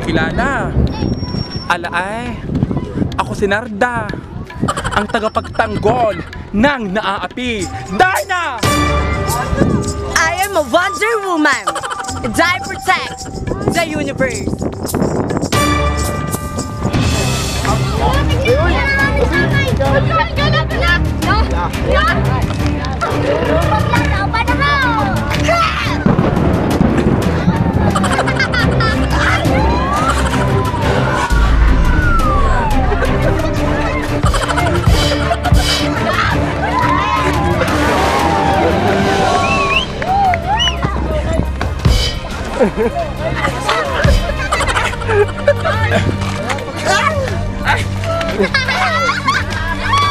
kilala. Alaay, ako si Narda, ang tagapagtanggol ng naaapi. Darna! I am a Wonder Woman. I protect the universe.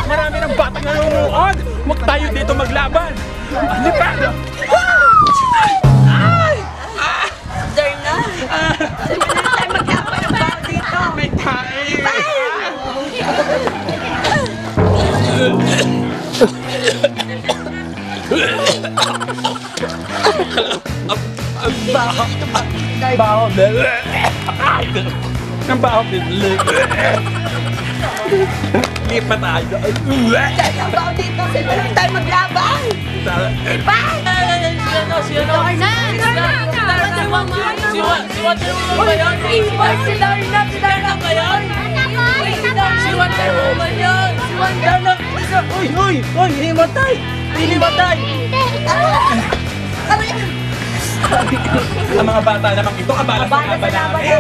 Marami ng batang nanonood. Huwag tayo dito maglaban. Lipad! Darna, sige na tayo maglaban ng bao dito. May tae! Ang baho! Baho! Ang baho! Lipat tayo! Tayo ang bao dito. Sige na tayo maglaban. Lipad! Si Darna ba yun? Si Darna ba yun? Si Wonder Woman yun! Si Wonder Woman! Uy! Hinimatay! Hinimatay! Ang mga bata naman ito, abala sa laban namin!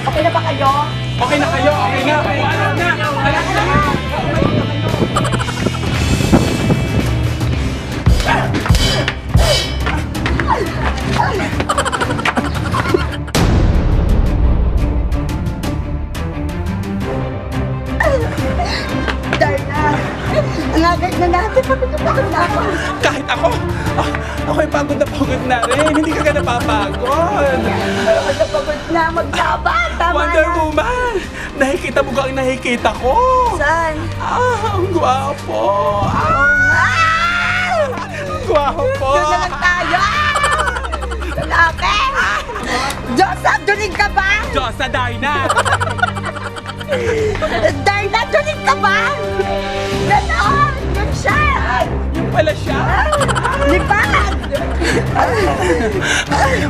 Okay na ba kayo? Okay na kayo! Okay na! Alam na! Alam na! Darna, ang agad na natin. Pagod na ako. Kahit ako, ako'y pagod na rin. Hindi ka napapagod. Pagod na maglaban. Tama Wonder na. Woman! Nakikita mo ka ang nakikita ko! Saan? Ang gwapo! Gwapo! Doon na lang tayo. Lalaki. Joseph, dunig ka ba? Diyosa Darna! Darna, dunig ka ba? Ganon! Yun siya! Yung pala siya! Lipad!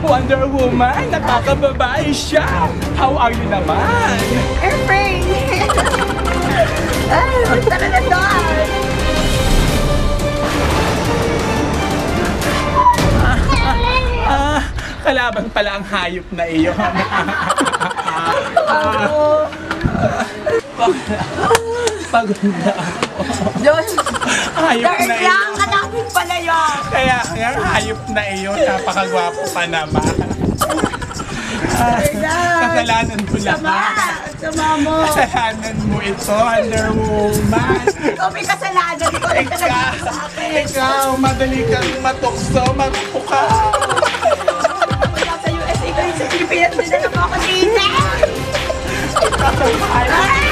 Wonder Woman! Nakakababae siya! How are you naman? Airplane! Ay, basta ka na doon! Kalaban pala ang hayop na iyon. Pagod na ako. Diyos! Hayop na Darna, iyon. hanapin pala yun! Kaya nga hayop na iyon. Napakagwapo pa naman. Kasalanan ko lahat. Sama mo! Kasalanan mo ito, Wonder Woman. Ikaw may kasalanan. Ikaw lang talaga sa akin. Ikaw, madali kang matukso, magpuka. Wala sa USA, kayo sa Pilipinas. Dinala mo ako dito! Ay!